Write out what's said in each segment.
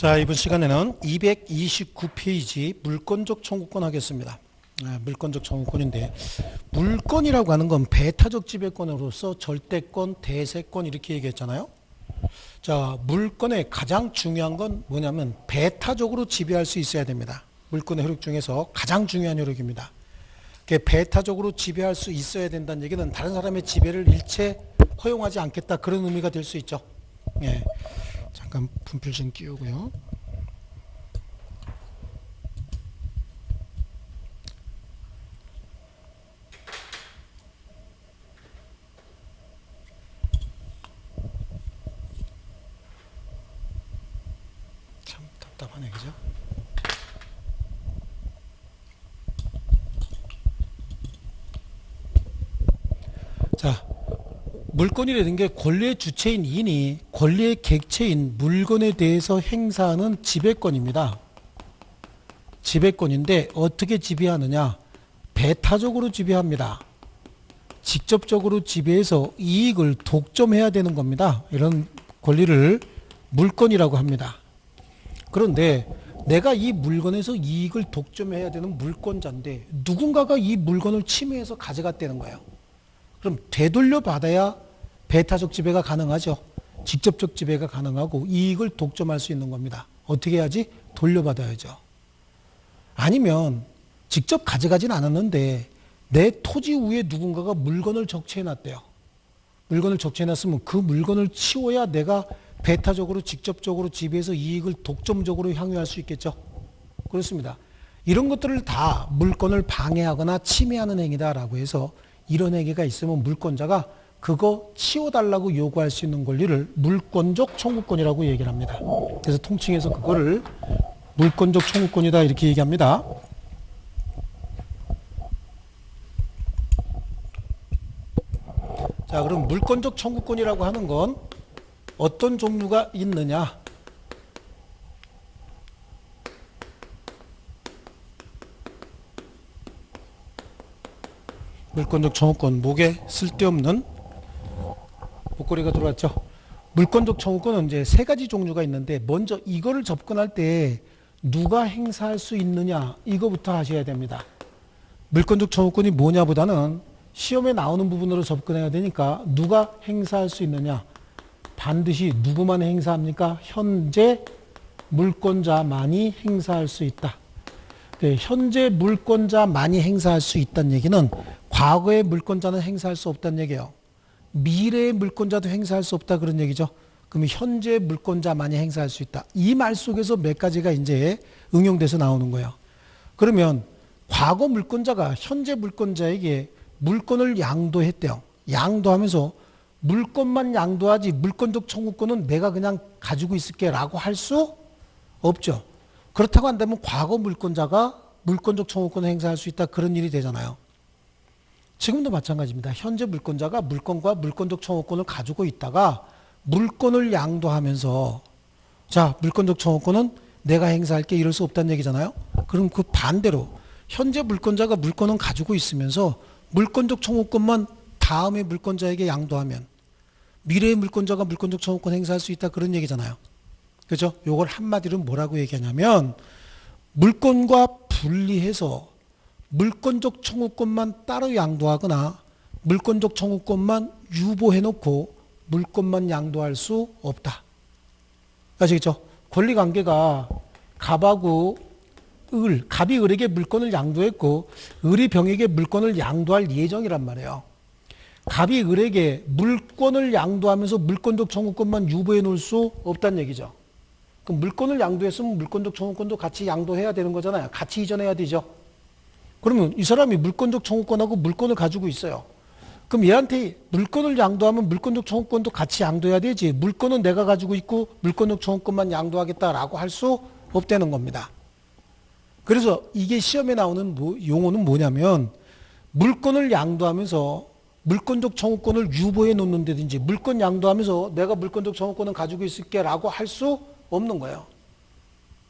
자, 이번 시간에는 229페이지 물권적 청구권 하겠습니다. 물권적 청구권인데, 물권이라고 하는 건 배타적 지배권으로서 절대권, 대세권 이렇게 얘기했잖아요. 자, 물권의 가장 중요한 건 뭐냐면 배타적으로 지배할 수 있어야 됩니다. 물권의 효력 중에서 가장 중요한 효력입니다. 배타적으로 지배할 수 있어야 된다는 얘기는 다른 사람의 지배를 일체 허용하지 않겠다, 그런 의미가 될 수 있죠. 예. 잠깐 분필 좀 끼우고요. 참 답답하네, 그죠? 자, 물권이라는 게 권리의 주체인 인이 권리의 객체인 물건에 대해서 행사하는 지배권입니다. 지배권인데 어떻게 지배하느냐? 배타적으로 지배합니다. 직접적으로 지배해서 이익을 독점해야 되는 겁니다. 이런 권리를 물권이라고 합니다. 그런데 내가 이 물건에서 이익을 독점해야 되는 물권자인데 누군가가 이 물건을 침해해서 가져갔다는 거예요. 그럼 되돌려 받아야 배타적 지배가 가능하죠. 직접적 지배가 가능하고 이익을 독점할 수 있는 겁니다. 어떻게 해야지? 돌려받아야죠. 아니면 직접 가져가진 않았는데 내 토지 위에 누군가가 물건을 적재해놨대요. 물건을 적재해놨으면 그 물건을 치워야 내가 배타적으로 직접적으로 지배해서 이익을 독점적으로 향유할 수 있겠죠. 그렇습니다. 이런 것들을 다 물건을 방해하거나 침해하는 행위다라고 해서 이런 행위가 있으면 물권자가 그거 치워달라고 요구할 수 있는 권리를 물권적 청구권이라고 얘기를 합니다. 그래서 통칭해서 그거를 물권적 청구권이다 이렇게 얘기합니다. 자, 그럼 물권적 청구권이라고 하는 건 어떤 종류가 있느냐? 물권적 청구권, 목에 쓸데없는 목걸이가 들어왔죠. 물권적 청구권은 이제 세 가지 종류가 있는데 먼저 이거를 접근할 때 누가 행사할 수 있느냐 이거부터 하셔야 됩니다. 물권적 청구권이 뭐냐보다는 시험에 나오는 부분으로 접근해야 되니까 누가 행사할 수 있느냐, 반드시 누구만 행사합니까? 현재 물권자만이 행사할 수 있다. 현재 물권자만이 행사할 수 있다는 얘기는 과거의 물권자는 행사할 수 없다는 얘기예요. 미래의 물권자도 행사할 수 없다, 그런 얘기죠. 그러면 현재 물권자만이 행사할 수 있다. 이 말 속에서 몇 가지가 이제 응용돼서 나오는 거예요. 그러면 과거 물권자가 현재 물권자에게 물권을 양도했대요. 양도하면서 물권만 양도하지 물권적 청구권은 내가 그냥 가지고 있을게 라고 할 수 없죠. 그렇다고 한다면 과거 물권자가 물권적 청구권을 행사할 수 있다, 그런 일이 되잖아요. 지금도 마찬가지입니다. 현재 물권자가 물권과 물권적 청구권을 가지고 있다가 물권을 양도하면서 자, 물권적 청구권은 내가 행사할게 이럴 수 없다는 얘기잖아요. 그럼 그 반대로 현재 물권자가 물권은 가지고 있으면서 물권적 청구권만 다음의 물권자에게 양도하면 미래의 물권자가 물권적 청구권 행사할 수 있다, 그런 얘기잖아요. 그죠? 요걸 한마디로 뭐라고 얘기하냐면 물권과 분리해서 물권적 청구권만 따로 양도하거나 물권적 청구권만 유보해놓고 물권만 양도할 수 없다. 아시겠죠? 권리관계가 갑하고 을, 갑이 을에게 물권을 양도했고 을이 병에게 물권을 양도할 예정이란 말이에요. 갑이 을에게 물권을 양도하면서 물권적 청구권만 유보해 놓을 수 없다는 얘기죠. 그럼 물권을 양도했으면 물권적 청구권도 같이 양도해야 되는 거잖아요. 같이 이전해야 되죠. 그러면 이 사람이 물권적 청구권하고 물권을 가지고 있어요. 그럼 얘한테 물권을 양도하면 물권적 청구권도 같이 양도해야 되지. 물권은 내가 가지고 있고 물권적 청구권만 양도하겠다라고 할 수 없다는 겁니다. 그래서 이게 시험에 나오는 용어는 뭐냐면 물권을 양도하면서 물권적 청구권을 유보해 놓는다든지 물권 양도하면서 내가 물권적 청구권을 가지고 있을게 라고 할 수 없는 거예요.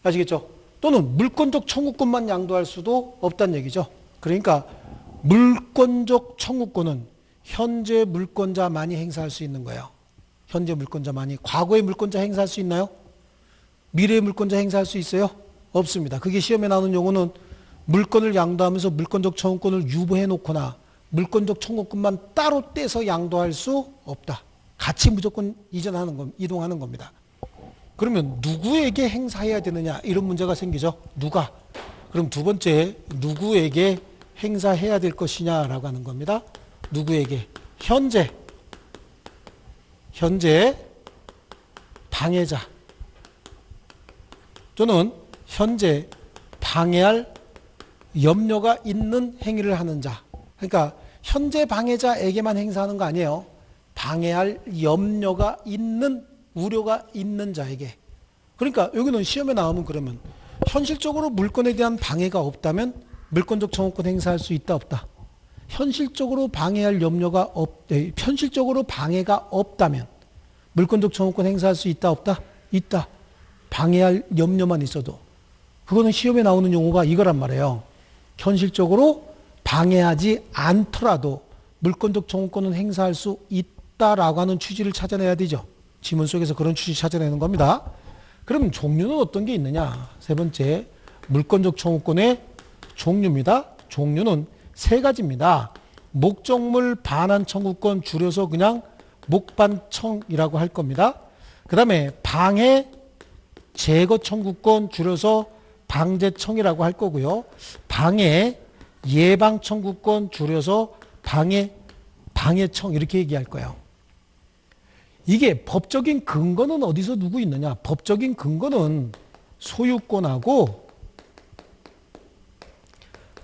아시겠죠? 또는 물권적 청구권만 양도할 수도 없다는 얘기죠. 그러니까 물권적 청구권은 현재 물권자만이 행사할 수 있는 거예요. 현재 물권자만이. 과거의 물권자 행사할 수 있나요? 미래의 물권자 행사할 수 있어요? 없습니다. 그게 시험에 나오는 용어는 물권을 양도하면서 물권적 청구권을 유보해 놓거나 물권적 청구권만 따로 떼서 양도할 수 없다. 같이 무조건 이동하는 겁니다. 그러면 누구에게 행사해야 되느냐 이런 문제가 생기죠. 누가? 그럼 두 번째 누구에게 행사해야 될 것이냐라고 하는 겁니다. 누구에게? 현재 방해자 또는 현재 방해할 염려가 있는 행위를 하는 자. 그러니까 현재 방해자에게만 행사하는 거 아니에요. 방해할 염려가 있는, 우려가 있는 자에게. 그러니까 여기는 시험에 나오면 그러면 현실적으로 물권에 대한 방해가 없다면 물권적 청구권 행사할 수 있다 없다. 현실적으로 방해할 염려가 현실적으로 방해가 없다면 물권적 청구권 행사할 수 있다 없다? 있다. 방해할 염려만 있어도. 그거는 시험에 나오는 용어가 이거란 말이에요. 현실적으로 방해하지 않더라도 물권적 청구권은 행사할 수 있다라고 하는 취지를 찾아내야 되죠. 지문 속에서 그런 취지 찾아내는 겁니다. 그럼 종류는 어떤 게 있느냐? 세 번째, 물권적 청구권의 종류입니다. 종류는 세 가지입니다. 목적물 반환 청구권, 줄여서 그냥 목반청이라고 할 겁니다. 그 다음에 방해 제거 청구권, 줄여서 방제청이라고 할 거고요. 방해 예방 청구권, 줄여서 방해청 이렇게 얘기할 거예요. 이게 법적인 근거는 어디서 누구 있느냐? 법적인 근거는 소유권하고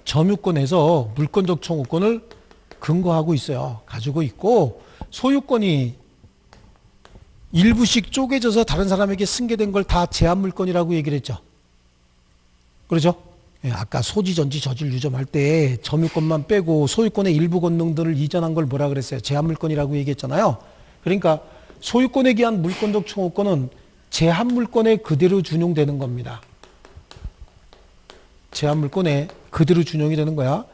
점유권에서 물권적 청구권을 근거하고 있어요. 가지고 있고, 소유권이 일부씩 쪼개져서 다른 사람에게 승계된 걸 다 제한물권이라고 얘기를 했죠. 그렇죠? 예, 아까 소지, 전지, 저질, 유점할 때 점유권만 빼고 소유권의 일부 권능들을 이전한 걸 뭐라 그랬어요? 제한물권이라고 얘기했잖아요. 그러니까 소유권에 기한 물권적 청구권은 제한물권에 그대로 준용되는 겁니다. 제한물권에 그대로 준용이 되는 거야.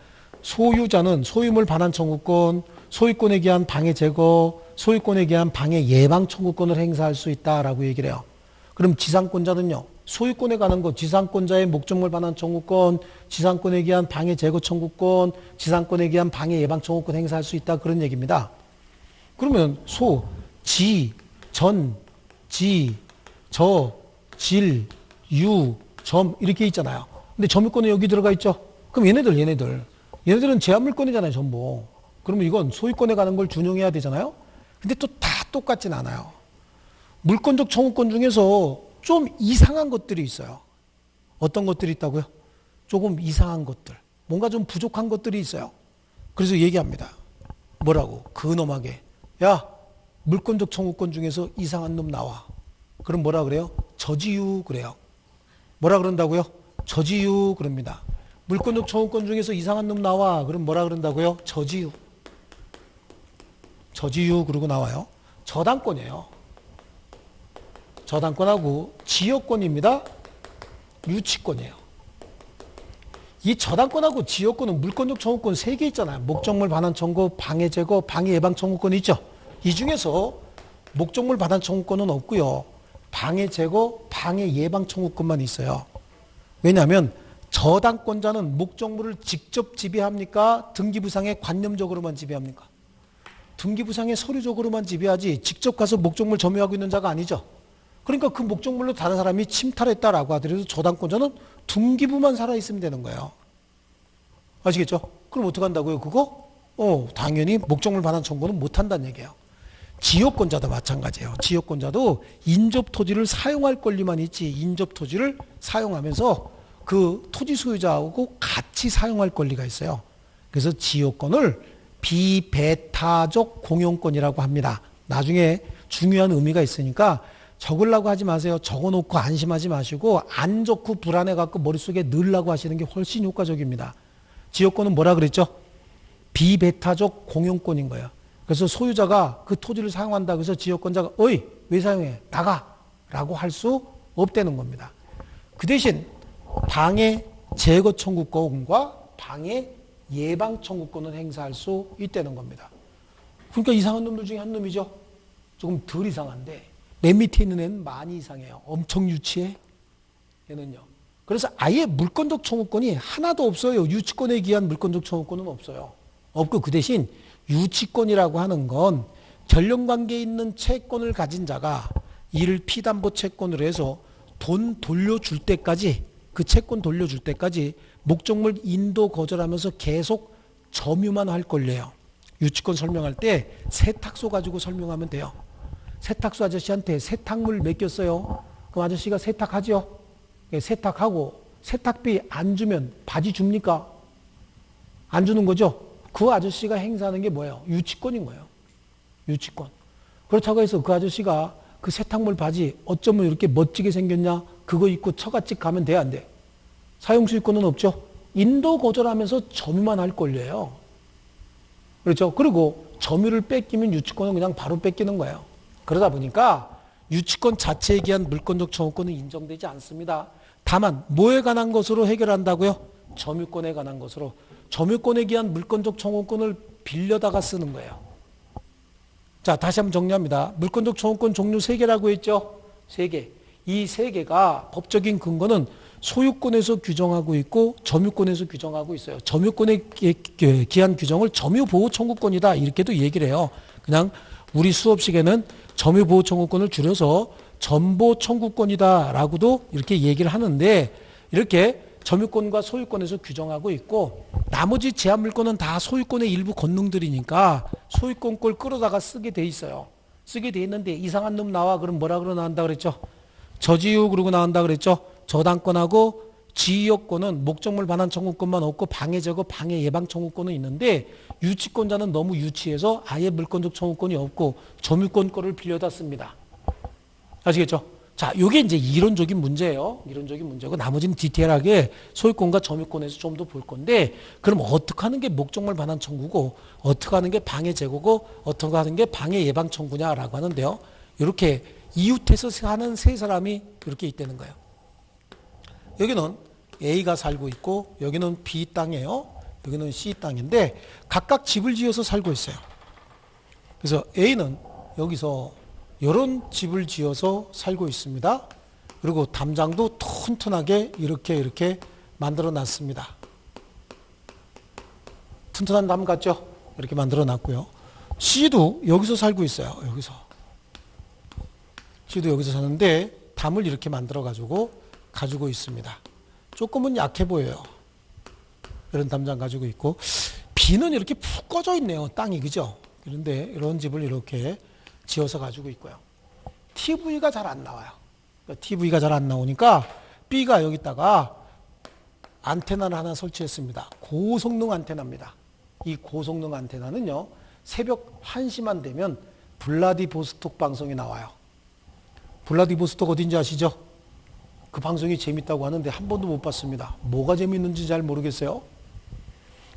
소유자는 소유물 반환 청구권, 소유권에 기한 방해 제거, 소유권에 기한 방해 예방 청구권을 행사할 수 있다라고 얘기를 해요. 그럼 지상권자는요. 소유권에 관한 것, 지상권자의 목적물 반환 청구권, 지상권에 기한 방해 제거 청구권, 지상권에 기한 방해 예방 청구권 행사할 수 있다 그런 얘기입니다. 그러면 지, 전, 지, 저, 질, 유, 점 이렇게 있잖아요. 근데 점유권은 여기 들어가 있죠. 그럼 얘네들은 제한물권이잖아요, 전부. 그러면 이건 소유권에 관한 걸 준용해야 되잖아요. 근데 또 다 똑같진 않아요. 물권적 청구권 중에서 좀 이상한 것들이 있어요. 어떤 것들이 있다고요? 조금 이상한 것들. 뭔가 좀 부족한 것들이 있어요. 그래서 얘기합니다. 뭐라고? 근엄하게. 야, 물권적 청구권 중에서 이상한 놈 나와. 그럼 뭐라 그래요? 저지유 그래요. 뭐라 그런다고요? 저지유 그럽니다. 물권적 청구권 중에서 이상한 놈 나와. 그럼 뭐라 그런다고요? 저지유. 저지유 그러고 나와요. 저당권이에요. 저당권하고 지역권입니다. 유치권이에요. 이 저당권하고 지역권은 물권적 청구권 3개 있잖아요. 목적물 반환 청구, 방해 제거, 방해 예방 청구권이 있죠. 이 중에서 목적물 반환 청구권은 없고요. 방해 제거, 방해 예방 청구권만 있어요. 왜냐하면 저당권자는 목적물을 직접 지배합니까? 등기부상에 관념적으로만 지배합니까? 등기부상에 서류적으로만 지배하지 직접 가서 목적물 점유하고 있는 자가 아니죠. 그러니까 그 목적물로 다른 사람이 침탈했다라고 하더라도 저당권자는 등기부만 살아있으면 되는 거예요. 아시겠죠? 그럼 어떻게 한다고요? 그거? 당연히 목적물 반환 청구는 못한다는 얘기예요. 지역권자도 마찬가지예요. 지역권자도 인접토지를 사용할 권리만 있지 인접토지를 사용하면서 그 토지 소유자하고 같이 사용할 권리가 있어요. 그래서 지역권을 비배타적 공용권이라고 합니다. 나중에 중요한 의미가 있으니까 적으려고 하지 마세요. 적어놓고 안심하지 마시고 안 좋고 불안해갖고 머릿속에 넣으려고 하시는 게 훨씬 효과적입니다. 지역권은 뭐라 그랬죠? 비배타적 공용권인 거예요. 그래서 소유자가 그 토지를 사용한다. 그래서 지역권자가 어이 왜 사용해? 나가! 라고 할 수 없다는 겁니다. 그 대신 방해 제거 청구권과 방해 예방 청구권을 행사할 수 있다는 겁니다. 그러니까 이상한 놈들 중에 한 놈이죠. 조금 덜 이상한데 맨 밑에 있는 애는 많이 이상해요. 엄청 유치해. 얘는요. 그래서 아예 물권적 청구권이 하나도 없어요. 유치권에 기한 물권적 청구권은 없어요. 없고 그 대신 유치권이라고 하는 건 결연관계에 있는 채권을 가진 자가 이를 피담보 채권으로 해서 돈 돌려줄 때까지, 그 채권 돌려줄 때까지 목적물 인도 거절하면서 계속 점유만 할 권리예요. 유치권 설명할 때 세탁소 가지고 설명하면 돼요. 세탁소 아저씨한테 세탁물 맡겼어요. 그럼 아저씨가 세탁하죠. 세탁하고 세탁비 안 주면 바지 줍니까? 안 주는 거죠. 그 아저씨가 행사하는 게 뭐예요? 유치권인 거예요. 유치권. 그렇다고 해서 그 아저씨가 그 세탁물 바지 어쩌면 이렇게 멋지게 생겼냐? 그거 입고 처갓집 가면 돼, 안 돼? 사용수익권은 없죠. 인도 거절하면서 점유만 할 권리예요. 그렇죠? 그리고 점유를 뺏기면 유치권은 그냥 바로 뺏기는 거예요. 그러다 보니까 유치권 자체에 기한 물권적 청구권은 인정되지 않습니다. 다만 뭐에 관한 것으로 해결한다고요? 점유권에 관한 것으로. 점유권에 기한 물권적 청구권을 빌려다가 쓰는 거예요. 자, 다시 한번 정리합니다. 물권적 청구권 종류 3개라고 했죠? 3개. 이 3개가 법적인 근거는 소유권에서 규정하고 있고 점유권에서 규정하고 있어요. 점유권에 기한 규정을 점유보호 청구권이다, 이렇게도 얘기를 해요. 그냥 우리 수업식에는 점유보호 청구권을 줄여서 점보 청구권이다라고도 이렇게 얘기를 하는데, 이렇게 점유권과 소유권에서 규정하고 있고 나머지 제한물권은 다 소유권의 일부 권능들이니까 소유권 걸 끌어다가 쓰게 돼 있어요. 쓰게 돼 있는데 이상한 놈 나와 그럼 뭐라 그러 나온다 그랬죠? 저지유 그러고 나온다 그랬죠? 저당권하고 지역권은 목적물 반환 청구권만 없고 방해 제거, 방해 예방 청구권은 있는데 유치권자는 너무 유치해서 아예 물권적 청구권이 없고 점유권 거를 빌려다 씁니다. 아시겠죠? 자, 요게 이제 이론적인 문제예요. 이론적인 문제고 나머지는 디테일하게 소유권과 점유권에서 좀 더 볼 건데, 그럼 어떻게 하는 게 목적물 반환 청구고 어떻게 하는 게 방해 제거고 어떻게 하는 게 방해 예방 청구냐라고 하는데요. 이렇게 이웃해서 사는 세 사람이 이렇게 있다는 거예요. 여기는 A가 살고 있고 여기는 B 땅이에요. 여기는 C 땅인데 각각 집을 지어서 살고 있어요. 그래서 A는 여기서 이런 집을 지어서 살고 있습니다. 그리고 담장도 튼튼하게 이렇게 만들어 놨습니다. 튼튼한 담 같죠? 이렇게 만들어 놨고요. C도 여기서 살고 있어요. 여기서. C도 여기서 사는데 담을 이렇게 만들어 가지고 있습니다. 조금은 약해 보여요. 이런 담장 가지고 있고, B는 이렇게 푹 꺼져 있네요. 땅이, 그죠? 그런데 이런 집을 이렇게 지어서 가지고 있고요. TV가 잘 안 나와요. TV가 잘 안 나오니까 B가 여기다가 안테나를 하나 설치했습니다. 고성능 안테나입니다. 이 고성능 안테나는요, 새벽 1시만 되면 블라디보스톡 방송이 나와요. 블라디보스톡 어딘지 아시죠? 그 방송이 재밌다고 하는데 한 번도 못 봤습니다. 뭐가 재밌는지 잘 모르겠어요.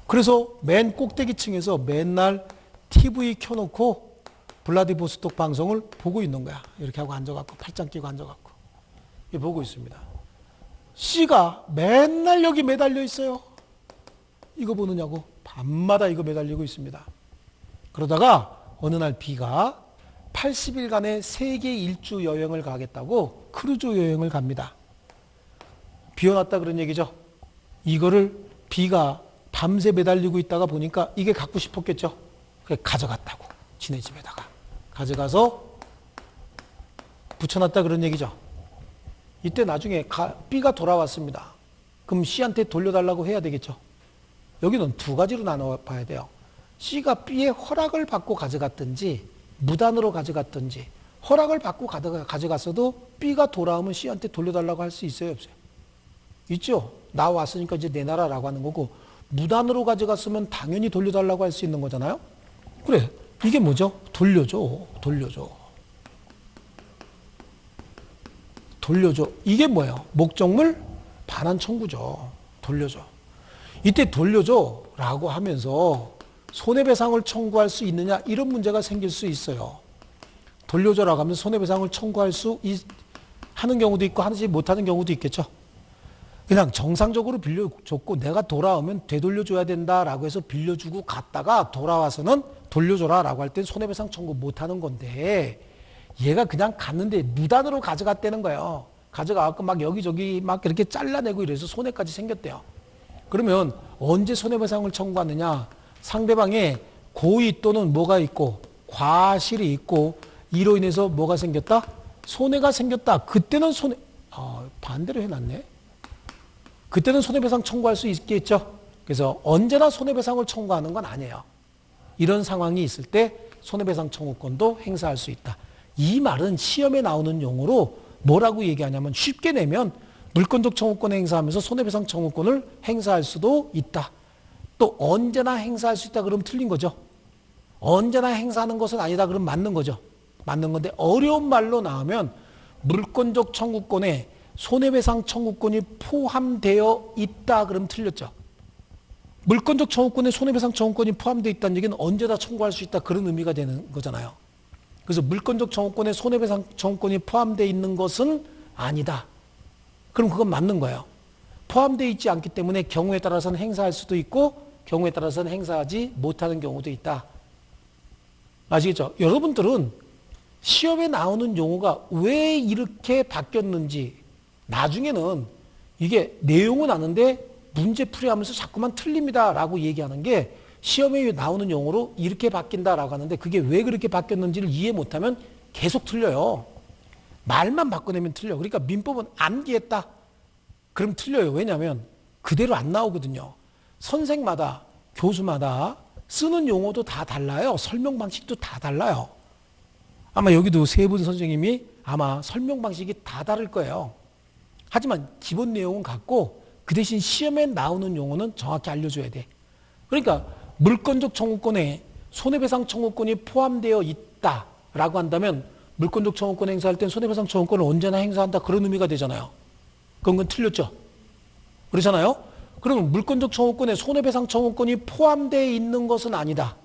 그래서 맨 꼭대기층에서 맨날 TV 켜놓고 블라디보스톡 방송을 보고 있는 거야. 이렇게 하고 앉아갖고 팔짱 끼고 앉아갖고 보고 있습니다. C가 맨날 여기 매달려 있어요. 이거 보느냐고 밤마다 이거 매달리고 있습니다. 그러다가 어느 날 B가 80일간의 세계 일주 여행을 가겠다고 크루즈 여행을 갑니다. 비워놨다 그런 얘기죠. 이거를 B가 밤새 매달리고 있다가 보니까 이게 갖고 싶었겠죠. 그래서 가져갔다고. 지네 집에다가 가져가서 붙여놨다 그런 얘기죠. 이때 나중에 B가 돌아왔습니다. 그럼 C한테 돌려달라고 해야 되겠죠. 여기는 두 가지로 나눠 봐야 돼요. C가 B의 허락을 받고 가져갔든지 무단으로 가져갔든지. 허락을 받고 가져갔어도 B가 돌아오면 C한테 돌려달라고 할 수 있어요, 없어요? 있죠. 나 왔으니까 이제 내놔라라고 하는 거고, 무단으로 가져갔으면 당연히 돌려달라고 할 수 있는 거잖아요. 그래, 이게 뭐죠? 돌려줘. 이게 뭐예요? 목적물 반환 청구죠. 돌려줘. 이때 돌려줘라고 하면서 손해배상을 청구할 수 있느냐, 이런 문제가 생길 수 있어요. 돌려줘라고 하면 손해배상을 청구할 수 하는 경우도 있고 하지 못하는 경우도 있겠죠. 그냥 정상적으로 빌려줬고 내가 돌아오면 되돌려줘야 된다라고 해서 빌려주고 갔다가 돌아와서는 돌려줘라 라고 할 땐 손해배상 청구 못하는 건데, 얘가 그냥 갔는데 무단으로 가져갔다는 거예요. 가져가갖고 막 여기저기 막 이렇게 잘라내고 이래서 손해까지 생겼대요. 그러면 언제 손해배상을 청구하느냐? 상대방의 고의 또는 뭐가 있고 과실이 있고 이로 인해서 뭐가 생겼다? 손해가 생겼다. 그때는 반대로 해놨네. 그때는 손해배상 청구할 수 있겠죠. 그래서 언제나 손해배상을 청구하는 건 아니에요. 이런 상황이 있을 때 손해배상 청구권도 행사할 수 있다. 이 말은 시험에 나오는 용어로 뭐라고 얘기하냐면 쉽게 내면 물권적 청구권을 행사하면서 손해배상 청구권을 행사할 수도 있다. 또 언제나 행사할 수 있다 그러면 틀린 거죠. 언제나 행사하는 것은 아니다 그러면 맞는 거죠. 맞는 건데 어려운 말로 나오면 물권적 청구권에 손해배상 청구권이 포함되어 있다 그러면 틀렸죠. 물권적 청구권에 손해배상 청구권이 포함되어 있다는 얘기는 언제나 청구할 수 있다 그런 의미가 되는 거잖아요. 그래서 물권적 청구권에 손해배상 청구권이 포함되어 있는 것은 아니다. 그럼 그건 맞는 거예요. 포함되어 있지 않기 때문에 경우에 따라서는 행사할 수도 있고 경우에 따라서는 행사하지 못하는 경우도 있다. 아시겠죠? 여러분들은 시험에 나오는 용어가 왜 이렇게 바뀌었는지 나중에는 이게 내용은 아는데 문제 풀이하면서 자꾸만 틀립니다 라고 얘기하는 게 시험에 나오는 용어로 이렇게 바뀐다라고 하는데 그게 왜 그렇게 바뀌었는지를 이해 못하면 계속 틀려요. 말만 바꿔내면 틀려. 그러니까 민법은 암기했다. 그럼 틀려요. 왜냐하면 그대로 안 나오거든요. 선생마다 교수마다 쓰는 용어도 다 달라요. 설명 방식도 다 달라요. 아마 여기도 세 분 선생님이 아마 설명 방식이 다 다를 거예요. 하지만 기본 내용은 같고 그 대신 시험에 나오는 용어는 정확히 알려줘야 돼. 그러니까 물권적 청구권에 손해배상 청구권이 포함되어 있다라고 한다면 물권적 청구권 행사할 땐 손해배상 청구권을 언제나 행사한다 그런 의미가 되잖아요. 그건 틀렸죠. 그렇잖아요. 그러면 물권적 청구권에 손해배상 청구권이 포함되어 있는 것은 아니다.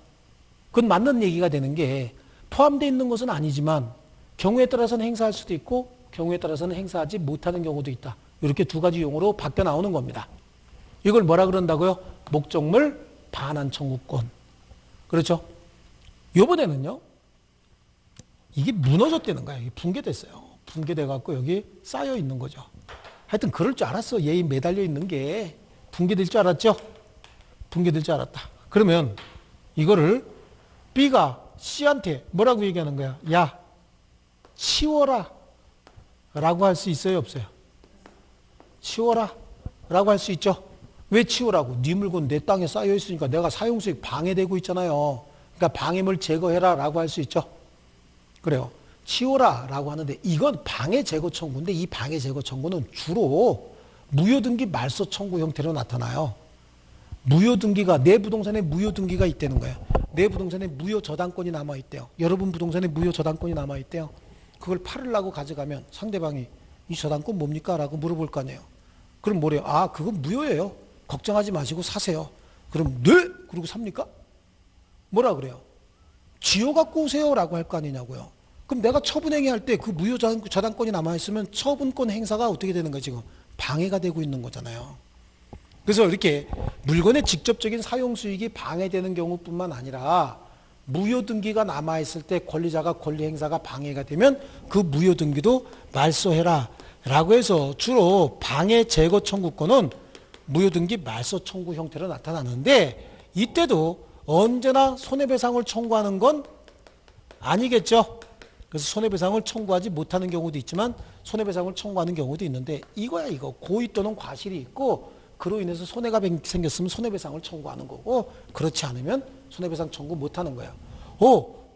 그건 맞는 얘기가 되는 게 포함되어 있는 것은 아니지만 경우에 따라서는 행사할 수도 있고 경우에 따라서는 행사하지 못하는 경우도 있다. 이렇게 두 가지 용어로 바뀌어 나오는 겁니다. 이걸 뭐라 그런다고요? 목적물 반환 청구권. 그렇죠? 요번에는요. 이게 무너졌다는 거야. 이게 붕괴됐어요. 붕괴돼갖고 여기 쌓여 있는 거죠. 하여튼 그럴 줄 알았어. 얘 매달려 있는 게 붕괴될 줄 알았죠? 붕괴될 줄 알았다. 그러면 이거를 B가 C한테 뭐라고 얘기하는 거야? 야, 치워라. 라고 할 수 있어요? 없어요? 치워라. 라고 할 수 있죠? 왜 치우라고? 네 물건 내 땅에 쌓여 있으니까 내가 사용수익 방해되고 있잖아요. 그러니까 방해물 제거해라. 라고 할 수 있죠? 그래요. 치워라. 라고 하는데 이건 방해 제거 청구인데 이 방해 제거 청구는 주로 무효등기 말소 청구 형태로 나타나요. 무효등기가 내 부동산에 무효등기가 있다는 거예요. 내 부동산에 무효 저당권이 남아있대요. 여러분 부동산에 무효 저당권이 남아있대요. 그걸 팔으려고 가져가면 상대방이 이 저당권 뭡니까? 라고 물어볼 거 아니에요. 그럼 뭐래요? 아, 그건 무효예요. 걱정하지 마시고 사세요. 그럼 네? 그러고 삽니까? 뭐라 그래요? 쥐어 갖고 오세요. 라고 할 거 아니냐고요. 그럼 내가 처분행위 할 때 그 무효 저당권이 남아있으면 처분권 행사가 어떻게 되는 거예요? 지금 방해가 되고 있는 거잖아요. 그래서 이렇게 물건의 직접적인 사용수익이 방해되는 경우뿐만 아니라 무효등기가 남아있을 때 권리자가 권리행사가 방해가 되면 그 무효등기도 말소해라 라고 해서 주로 방해 제거 청구권은 무효등기 말소 청구 형태로 나타나는데 이때도 언제나 손해배상을 청구하는 건 아니겠죠. 그래서 손해배상을 청구하지 못하는 경우도 있지만 손해배상을 청구하는 경우도 있는데 이거야 이거. 고의 또는 과실이 있고 그로 인해서 손해가 생겼으면 손해배상을 청구하는 거고 그렇지 않으면 손해배상 청구 못하는 거야.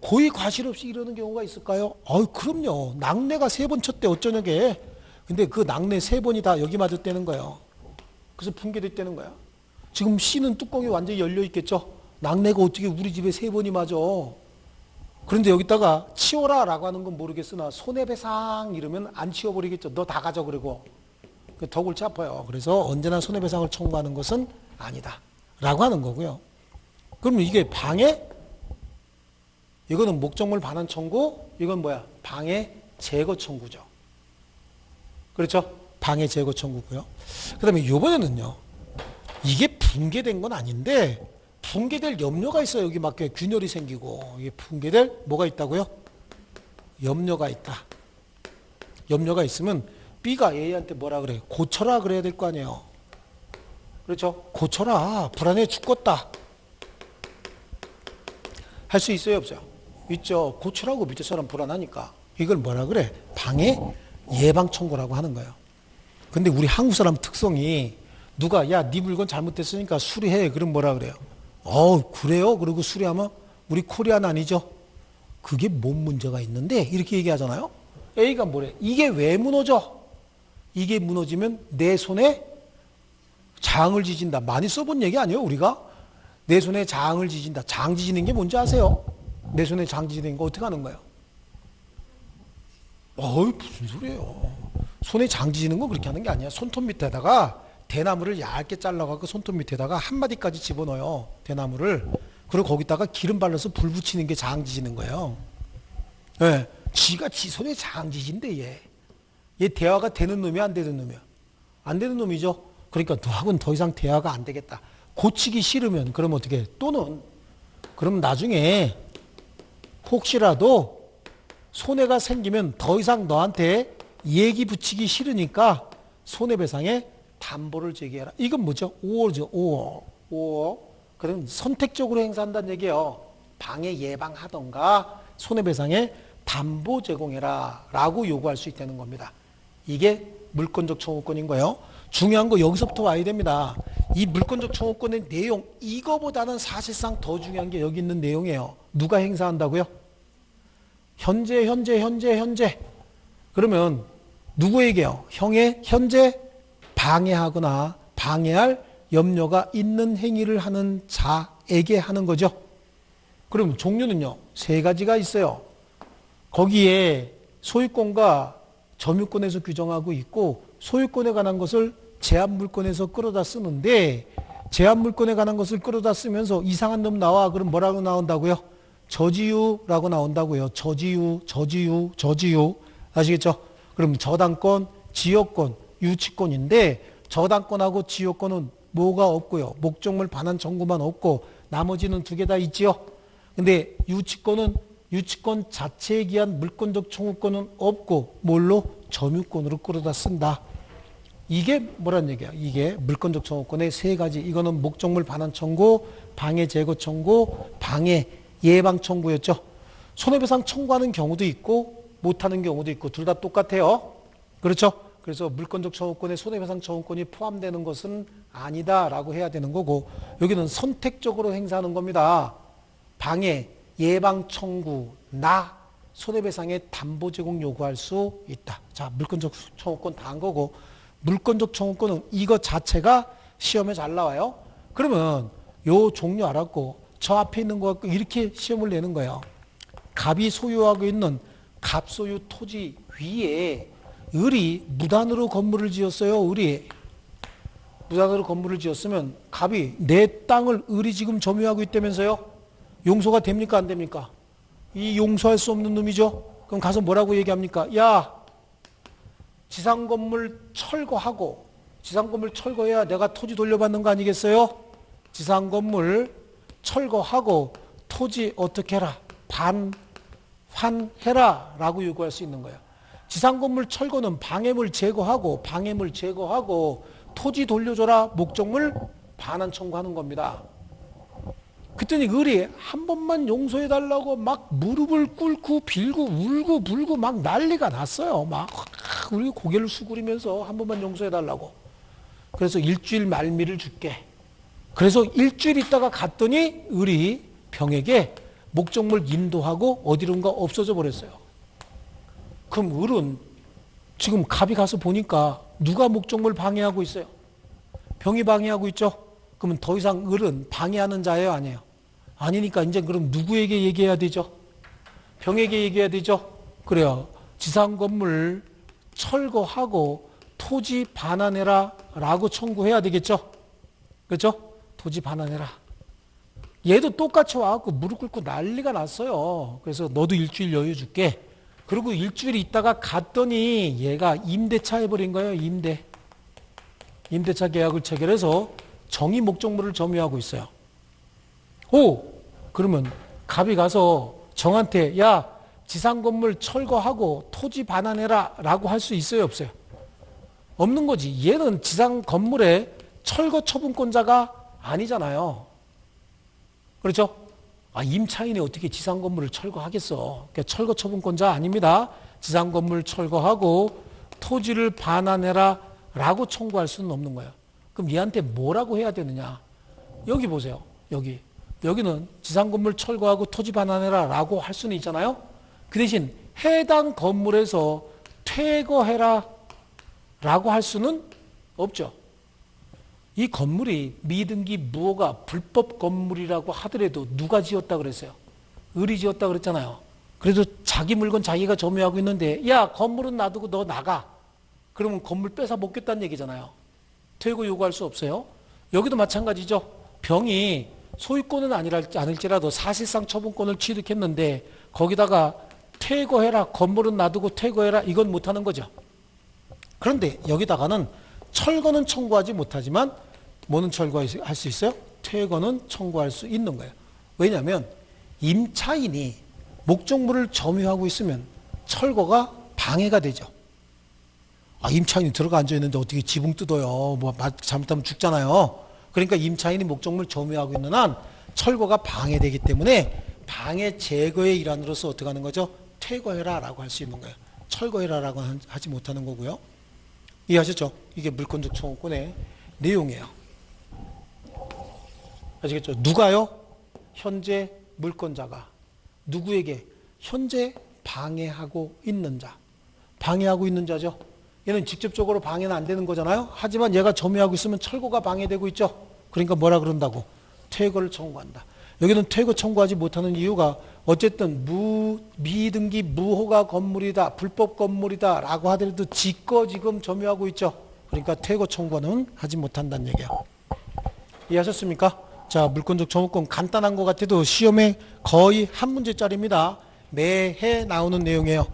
고의 과실 없이 이러는 경우가 있을까요? 그럼요. 낙내가 3번 쳤대 어쩌냐게. 근데 그 낙내 3번이 다 여기 맞았다는 거예요. 그래서 붕괴됐다는 거야. 지금 C는 뚜껑이 완전히 열려 있겠죠. 낙내가 어떻게 우리 집에 3번이 맞아. 그런데 여기다가 치워라 라고 하는 건 모르겠으나 손해배상 이러면 안 치워버리겠죠. 너 다 가져 그러고. 더 골치 아파요. 그래서 언제나 손해배상을 청구하는 것은 아니다 라고 하는 거고요. 그럼 이게 방해? 이거는 목적물 반환 청구, 이건 뭐야? 방해 제거 청구죠. 그렇죠? 방해 제거 청구고요. 그 다음에 이번에는요. 이게 붕괴된 건 아닌데 붕괴될 염려가 있어요. 여기 막 균열이 생기고 이게 붕괴될 뭐가 있다고요? 염려가 있다. 염려가 있으면 B가 A한테 뭐라 그래? 고쳐라 그래야 될 거 아니에요. 그렇죠? 고쳐라. 불안해 죽겠다. 할 수 있어요, 없어요? 있죠. 고쳐라고 밑에 사람 불안하니까. 이걸 뭐라 그래? 방해 예방 청구라고 하는 거예요. 근데 우리 한국 사람 특성이 누가 야, 네 물건 잘못됐으니까 수리해. 그럼 뭐라 그래요? 그래요? 그리고 수리하면 우리 코리안 아니죠? 그게 뭔 문제가 있는데? 이렇게 얘기하잖아요. A가 뭐래? 이게 왜 무너져? 이게 무너지면 내 손에 장을 지진다. 많이 써본 얘기 아니에요, 우리가? 내 손에 장을 지진다. 장 지지는 게 뭔지 아세요? 내 손에 장 지지는 거 어떻게 하는 거예요? 무슨 소리예요? 손에 장 지지는 건 그렇게 하는 게 아니야. 손톱 밑에다가 대나무를 얇게 잘라갖고 손톱 밑에다가 한 마디까지 집어넣어요. 대나무를. 그리고 거기다가 기름 발라서 불 붙이는 게 장 지지는 거예요. 예. 지가 지 손에 장 지진대, 얘. 얘 대화가 되는 놈이야, 안 되는 놈이야? 안 되는 놈이죠? 그러니까 너하고는 더 이상 대화가 안 되겠다. 고치기 싫으면, 그럼 어떻게 해? 또는, 그럼 나중에 혹시라도 손해가 생기면 더 이상 너한테 얘기 붙이기 싫으니까 손해배상에 담보를 제기해라. 이건 뭐죠? 5호죠. 5호. 그럼 선택적으로 행사한다는 얘기예요. 방해 예방하던가 손해배상에 담보 제공해라 라고 요구할 수 있다는 겁니다. 이게 물권적 청구권인 거예요. 중요한 거 여기서부터 와야 됩니다. 이 물권적 청구권의 내용, 이거보다는 사실상 더 중요한 게 여기 있는 내용이에요. 누가 행사한다고요? 현재. 그러면 누구에게요? 현재 방해하거나 방해할 염려가 있는 행위를 하는 자에게 하는 거죠. 그럼 종류는요, 3가지가 있어요. 거기에 소유권과 점유권에서 규정하고 있고, 소유권에 관한 것을 제한물권에서 끌어다 쓰는데, 제한물권에 관한 것을 끌어다 쓰면서 이상한 놈 나와. 그럼 뭐라고 나온다고요? 저지유라고 나온다고요. 저지유. 아시겠죠? 그럼 저당권, 지역권, 유치권인데, 저당권하고 지역권은 뭐가 없고요. 목적물 반환 청구만 없고 나머지는 2개 다 있지요. 근데 유치권 자체에 기한 물권적 청구권은 없고 뭘로? 점유권으로 끌어다 쓴다. 이게 뭐란 얘기야? 이게 물권적 청구권의 3가지. 이거는 목적물 반환 청구, 방해 제거 청구, 방해 예방 청구였죠. 손해배상 청구하는 경우도 있고 못하는 경우도 있고 둘 다 똑같아요. 그렇죠? 그래서 물권적 청구권에 손해배상 청구권이 포함되는 것은 아니다라고 해야 되는 거고, 여기는 선택적으로 행사하는 겁니다. 방해, 예방 청구, 손해배상의 담보 제공 요구할 수 있다. 자, 물권적 청구권 다 한 거고, 물권적 청구권은 이거 자체가 시험에 잘 나와요. 그러면 요 종류 알았고, 저 앞에 있는 거 갖고 이렇게 시험을 내는 거예요. 갑이 소유하고 있는 갑소유 토지 위에 을이 무단으로 건물을 지었어요. 을이 무단으로 건물을 지었으면 갑이 내 땅을 을이 지금 점유하고 있다면서요. 용서가 됩니까, 안 됩니까? 이 용서할 수 없는 놈이죠. 그럼 가서 뭐라고 얘기합니까? 야, 지상건물 철거해야 내가 토지 돌려받는 거 아니겠어요? 지상건물 철거하고 토지 어떻게 해라? 반환해라 라고 요구할 수 있는 거예요. 지상건물 철거는 방해물 제거하고 토지 돌려줘라, 목적물 반환 청구하는 겁니다. 그랬더니 을이 한 번만 용서해달라고 막 무릎을 꿇고 빌고 울고 불고 막 난리가 났어요. 막 우리 고개를 수그리면서 한 번만 용서해달라고. 그래서 일주일 말미를 줄게. 그래서 일주일 있다가 갔더니 을이 병에게 목적물 인도하고 어디론가 없어져 버렸어요. 그럼 을은 지금 갑이 가서 보니까 누가 목적물 방해하고 있어요? 병이 방해하고 있죠? 그러면 더 이상 을은 방해하는 자예요, 아니에요? 아니니까 이제 그럼 누구에게 얘기해야 되죠? 병에게 얘기해야 되죠? 그래요. 지상건물 철거하고 토지 반환해라 라고 청구해야 되겠죠? 그렇죠? 토지 반환해라. 얘도 똑같이 와갖고 무릎 꿇고 난리가 났어요. 그래서 너도 일주일 여유 줄게. 그리고 일주일 있다가 갔더니 얘가 임대차 해버린 거예요. 임대차 계약을 체결해서 정의 목적물을 점유하고 있어요. 그러면 갑이 가서 정한테 야, 지상 건물 철거하고 토지 반환해라 라고 할 수 있어요, 없어요? 없는 거지. 얘는 지상 건물의 철거 처분권자가 아니잖아요. 그렇죠? 임차인이 어떻게 지상 건물을 철거하겠어? 그러니까 철거 처분권자 아닙니다. 지상 건물 철거하고 토지를 반환해라 라고 청구할 수는 없는 거예요. 그럼 얘한테 뭐라고 해야 되느냐? 여기 보세요. 여기는 지상 건물 철거하고 토지 반환해라 라고 할 수는 있잖아요. 그 대신 해당 건물에서 퇴거해라 라고 할 수는 없죠. 이 건물이 미등기 무허가 불법 건물이라고 하더라도 누가 지었다 그랬어요? 을이 지었다 그랬잖아요. 그래도 자기 물건 자기가 점유하고 있는데 야, 건물은 놔두고 너 나가. 그러면 건물 뺏어 먹겠다는 얘기잖아요. 퇴거 요구할 수 없어요. 여기도 마찬가지죠. 병이 소유권은 아닐지라도 사실상 처분권을 취득했는데 거기다가 퇴거해라, 건물은 놔두고 퇴거해라, 이건 못하는 거죠. 그런데 여기다가는 철거는 청구하지 못하지만 뭐는 철거할 수 있어요? 퇴거는 청구할 수 있는 거예요. 왜냐하면 임차인이 목적물을 점유하고 있으면 철거가 방해가 되죠. 임차인이 들어가 앉아있는데 어떻게 지붕 뜯어요? 뭐 잘못하면 죽잖아요. 그러니까 임차인이 목적물 점유하고 있는 한 철거가 방해되기 때문에 방해 제거의 일환으로서 어떻게 하는 거죠? 퇴거해라 라고 할 수 있는 거예요. 철거해라 라고 하지 못하는 거고요. 이해하셨죠? 이게 물권적 청구권의 내용이에요. 아시겠죠? 누가요? 현재 물권자가 누구에게? 현재 방해하고 있는 자. 방해하고 있는 자죠. 얘는 직접적으로 방해는 안 되는 거잖아요. 하지만 얘가 점유하고 있으면 철거가 방해되고 있죠. 그러니까 뭐라 그런다고? 퇴거를 청구한다. 여기는 퇴거 청구하지 못하는 이유가 어쨌든 미등기 무허가 건물이다, 불법 건물이다 라고 하더라도 지거 지금 점유하고 있죠. 그러니까 퇴거 청구는 하지 못한다는 얘기야. 이해하셨습니까? 자, 물권적 청구권 간단한 것 같아도 시험에 거의 한 문제짜리입니다. 매해 나오는 내용이에요.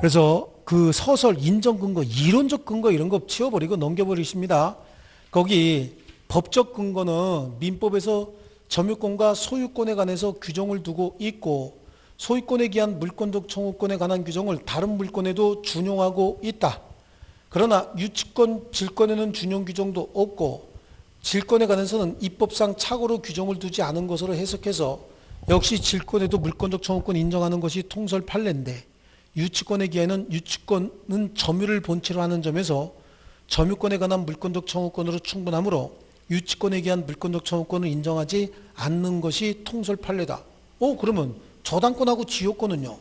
그래서 그 서설, 인정 근거, 이론적 근거 이런 거 치워버리고 넘겨버리십니다. 거기 법적 근거는 민법에서 점유권과 소유권에 관해서 규정을 두고 있고 소유권에 기한 물권적 청구권에 관한 규정을 다른 물권에도 준용하고 있다. 그러나 유치권, 질권에는 준용 규정도 없고 질권에 관해서는 입법상 착오로 규정을 두지 않은 것으로 해석해서 역시 질권에도 물권적 청구권 인정하는 것이 통설 판례인데 유치권에 기하는 유치권은 점유를 본체로 하는 점에서 점유권에 관한 물권적 청구권으로 충분하므로 유치권에 기한 물권적 청구권을 인정하지 않는 것이 통설 판례다. 그러면 저당권하고 지효권은요?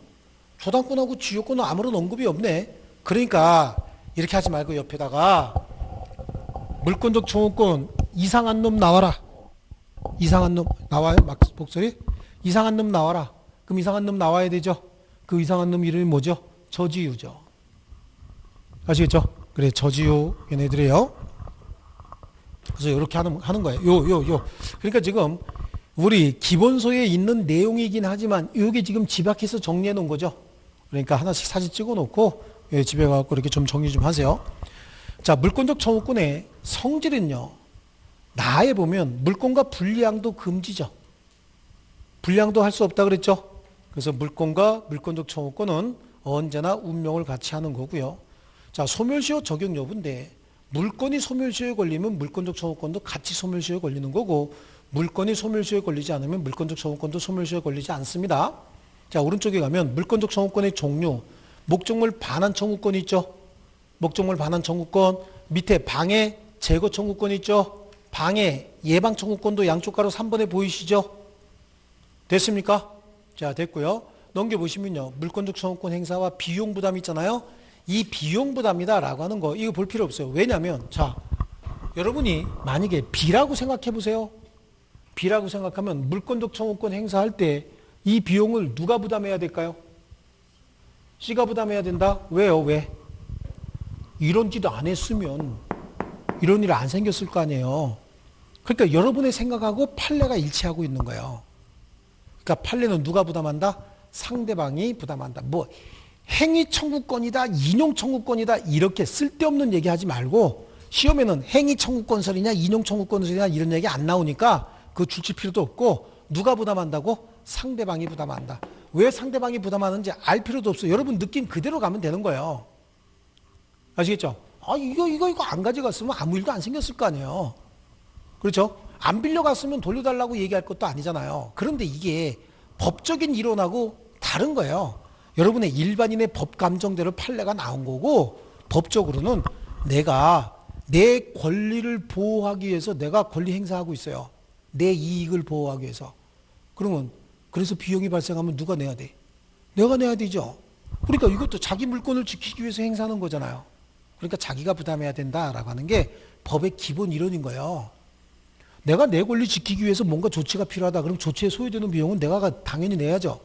저당권하고 지효권은 아무런 언급이 없네. 그러니까 이렇게 하지 말고 옆에다가 물권적 청구권 이상한 놈 나와라. 이상한 놈 나와요? 목소리? 이상한 놈 나와라. 그럼 이상한 놈 나와야 되죠. 그 이상한 놈 이름이 뭐죠? 저지유죠. 아시겠죠? 그래, 저지유 얘네들이에요. 그래서 이렇게 하는 거예요. 그러니까 지금 우리 기본소에 있는 내용이긴 하지만 이게 지금 집약해서 정리해 놓은 거죠. 그러니까 하나씩 사진 찍어 놓고 집에 가서 이렇게 좀 정리 좀 하세요. 자, 물권적 청구권의 성질은요. 나에 보면 물권과 분리양도 금지죠. 분리양도 할 수 없다 그랬죠. 그래서 물권과 물권적 청구권은 언제나 운명을 같이 하는 거고요. 자, 소멸시효 적용 여부인데 물권이 소멸시효에 걸리면 물권적 청구권도 같이 소멸시효에 걸리는 거고 물권이 소멸시효에 걸리지 않으면 물권적 청구권도 소멸시효에 걸리지 않습니다. 자, 오른쪽에 가면 물권적 청구권의 종류, 목적물 반환 청구권이 있죠. 목적물 반환 청구권, 밑에 방해 제거 청구권이 있죠. 방해 예방 청구권도 양쪽 가로 3번에 보이시죠? 됐습니까? 자, 됐고요. 넘겨보시면요. 물권적 청구권 행사와 비용 부담 있잖아요. 이 비용 부담이다 라고 하는 거 이거 볼 필요 없어요. 왜냐하면 자, 여러분이 만약에 B라고 생각해 보세요. B라고 생각하면 물권적 청구권 행사할 때 이 비용을 누가 부담해야 될까요? C가 부담해야 된다? 왜요? 왜? 이런 짓도 안 했으면 이런 일 안 생겼을 거 아니에요. 그러니까 여러분의 생각하고 판례가 일치하고 있는 거예요. 그러니까 판례는 누가 부담한다? 상대방이 부담한다. 뭐 행위 청구권이다, 인용 청구권이다 이렇게 쓸데없는 얘기하지 말고 시험에는 행위 청구권설이냐 인용 청구권설이냐 이런 얘기 안 나오니까 그거 줄칠 필요도 없고 누가 부담한다고? 상대방이 부담한다. 왜 상대방이 부담하는지 알 필요도 없어요. 여러분 느낌 그대로 가면 되는 거예요. 아시겠죠? 아, 이거 안 가져갔으면 아무 일도 안 생겼을 거 아니에요. 그렇죠? 안 빌려갔으면 돌려달라고 얘기할 것도 아니잖아요. 그런데 이게 법적인 이론하고 다른 거예요. 여러분의 일반인의 법 감정대로 판례가 나온 거고, 법적으로는 내가 내 권리를 보호하기 위해서 내가 권리 행사하고 있어요. 내 이익을 보호하기 위해서. 그러면 그래서 비용이 발생하면 누가 내야 돼? 내가 내야 되죠. 그러니까 이것도 자기 물건을 지키기 위해서 행사하는 거잖아요. 그러니까 자기가 부담해야 된다라고 하는 게 법의 기본 이론인 거예요. 내가 내 권리 지키기 위해서 뭔가 조치가 필요하다. 그럼 조치에 소요되는 비용은 내가 당연히 내야죠.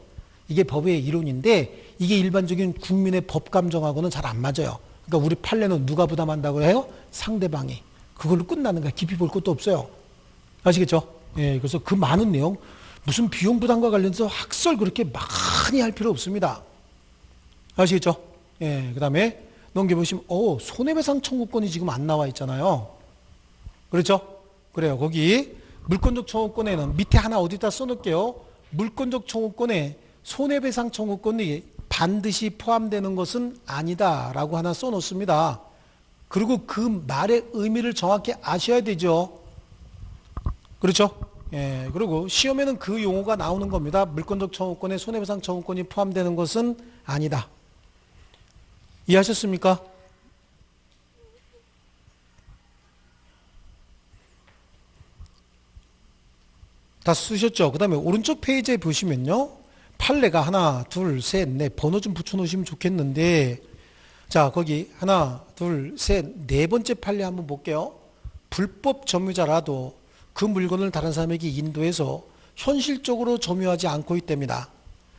이게 법의 이론인데 이게 일반적인 국민의 법 감정하고는 잘 안 맞아요. 그러니까 우리 판례는 누가 부담한다고 해요? 상대방이. 그걸로 끝나는 거야. 깊이 볼 것도 없어요. 아시겠죠? 예, 그래서 그 많은 내용, 무슨 비용 부담과 관련해서 학설 그렇게 많이 할 필요 없습니다. 아시겠죠? 예, 그 다음에 넘겨보시면, 손해배상 청구권이 지금 안 나와 있잖아요. 그렇죠? 그래요. 거기 물권적 청구권에는 밑에 하나 어디다 써놓을게요. 물권적 청구권에 손해배상 청구권이 반드시 포함되는 것은 아니다라고 하나 써놓습니다. 그리고 그 말의 의미를 정확히 아셔야 되죠. 그렇죠? 예, 그리고 시험에는 그 용어가 나오는 겁니다. 물권적 청구권에 손해배상 청구권이 포함되는 것은 아니다. 이해하셨습니까? 다 쓰셨죠? 그 다음에 오른쪽 페이지에 보시면요. 판례가 하나, 둘, 셋, 넷 번호 좀 붙여놓으시면 좋겠는데, 자, 거기 하나, 둘, 셋, 네 번째 판례 한번 볼게요. 불법 점유자라도 그 물건을 다른 사람에게 인도해서 현실적으로 점유하지 않고 있답니다.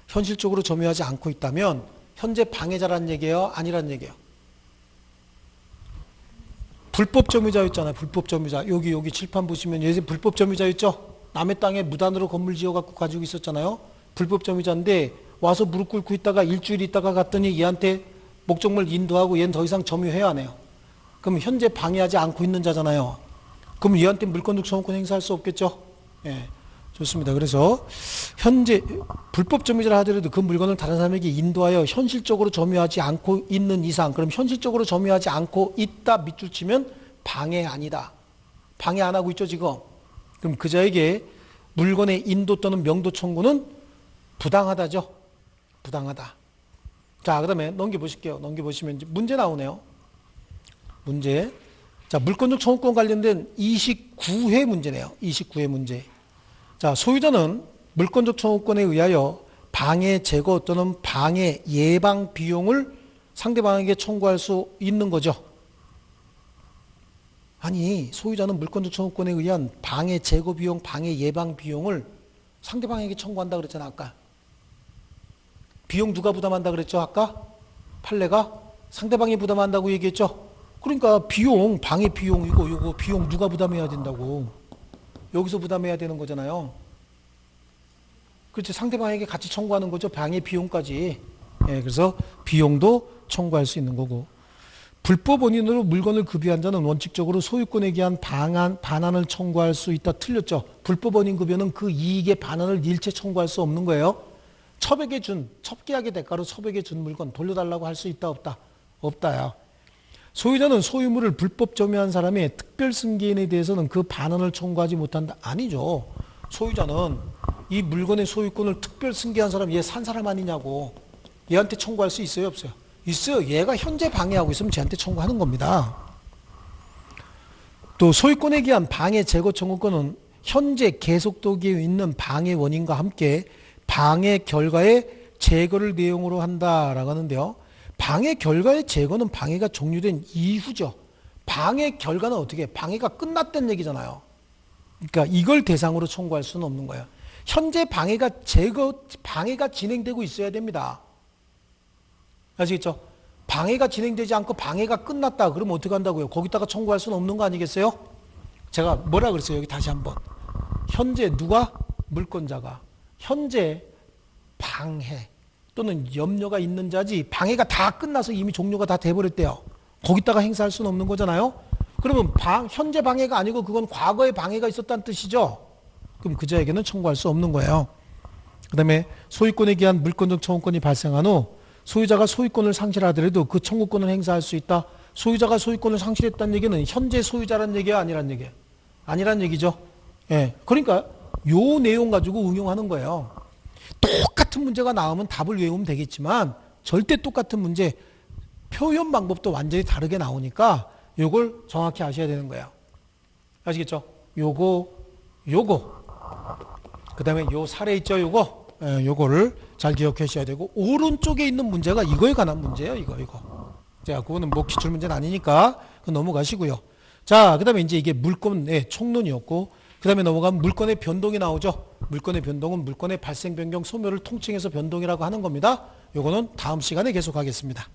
현실적으로 점유하지 않고 있다면 현재 방해자란 얘기예요? 아니란 얘기예요? 불법 점유자였잖아요. 불법 점유자. 여기 칠판 보시면 예전에 불법 점유자였죠? 남의 땅에 무단으로 건물 지어갖고 가지고 있었잖아요. 불법 점유자인데 와서 무릎 꿇고 있다가 일주일 있다가 갔더니 얘한테 목적물 인도하고 얘는 더 이상 점유해야 하네요. 그럼 현재 방해하지 않고 있는 자잖아요. 그럼 얘한테 물권적 청구권 행사할 수 없겠죠? 예, 좋습니다. 그래서 현재 불법 점유자라 하더라도 그 물건을 다른 사람에게 인도하여 현실적으로 점유하지 않고 있는 이상, 그럼 현실적으로 점유하지 않고 있다 밑줄 치면 방해 아니다. 방해 안 하고 있죠 지금? 그럼 그자에게 물건의 인도 또는 명도 청구는 부당하다죠? 부당하다. 자, 그 다음에 넘겨보실게요. 넘겨보시면 이제 문제 나오네요. 문제. 자, 물권적 청구권 관련된 29회 문제네요. 29회 문제. 자, 소유자는 물권적 청구권에 의하여 방해 제거 또는 방해 예방 비용을 상대방에게 청구할 수 있는 거죠. 아니, 소유자는 물권적 청구권에 의한 방해 제거 비용, 방해 예방 비용을 상대방에게 청구한다 그랬잖아, 아까. 비용 누가 부담한다 그랬죠, 아까? 판례가 상대방이 부담한다고 얘기했죠. 그러니까 비용, 방해 비용, 요거 비용 누가 부담해야 된다고. 여기서 부담해야 되는 거잖아요. 그렇지, 상대방에게 같이 청구하는 거죠, 방해 비용까지. 예, 그래서 비용도 청구할 수 있는 거고. 불법 원인으로 물건을 급여한 자는 원칙적으로 소유권에 기한 반환을 청구할 수 있다. 틀렸죠. 불법 원인 급여는 그 이익의 반환을 일체 청구할 수 없는 거예요. 첩계약의 대가로 첩에게 준 물건 돌려달라고 할 수 있다 없다? 없다야. 소유자는 소유물을 불법 점유한 사람의 특별 승계인에 대해서는 그 반환을 청구하지 못한다. 아니죠. 소유자는 이 물건의 소유권을 특별 승계한 사람, 얘 산 사람 아니냐고. 얘한테 청구할 수 있어요 없어요? 있어요. 얘가 현재 방해하고 있으면 쟤한테 청구하는 겁니다. 또 소유권에 기한 방해 제거 청구권은 현재 계속되고 있는 방해 원인과 함께 방해 결과의 제거를 내용으로 한다라고 하는데요. 방해 결과의 제거는 방해가 종료된 이후죠. 방해 결과는 어떻게 해? 방해가 끝났다는 얘기잖아요. 그러니까 이걸 대상으로 청구할 수는 없는 거예요. 현재 방해가 진행되고 있어야 됩니다. 아시겠죠? 방해가 진행되지 않고 방해가 끝났다. 그러면 어떻게 한다고요? 거기다가 청구할 수는 없는 거 아니겠어요? 제가 뭐라 그랬어요? 여기 다시 한번. 현재 누가? 물권자가. 현재 방해 또는 염려가 있는 자지 방해가 다 끝나서 이미 종료가 다 돼버렸대요. 거기다가 행사할 수는 없는 거잖아요. 그러면 현재 방해가 아니고 그건 과거에 방해가 있었다는 뜻이죠. 그럼 그자에게는 청구할 수 없는 거예요. 그 다음에 소유권에 기한 물권적 청구권이 발생한 후 소유자가 소유권을 상실하더라도 그 청구권을 행사할 수 있다. 소유자가 소유권을 상실했다는 얘기는 현재 소유자란 얘기야, 아니란 얘기야? 아니란 얘기죠. 예. 그러니까 요 내용 가지고 응용하는 거예요. 똑같은 문제가 나오면 답을 외우면 되겠지만 절대 똑같은 문제 표현 방법도 완전히 다르게 나오니까 요걸 정확히 아셔야 되는 거예요. 아시겠죠? 요거 그 다음에 요 사례 있죠? 요거를 잘 기억하셔야 되고, 오른쪽에 있는 문제가 이거에 관한 문제예요. 이거. 자, 그거는 뭐 기출문제는 아니니까 그거 넘어가시고요. 자, 그 다음에 이제 이게 물권의 총론이었고, 그 다음에 넘어가면 물권의 변동이 나오죠. 물권의 변동은 물권의 발생, 변경, 소멸을 통칭해서 변동이라고 하는 겁니다. 요거는 다음 시간에 계속하겠습니다.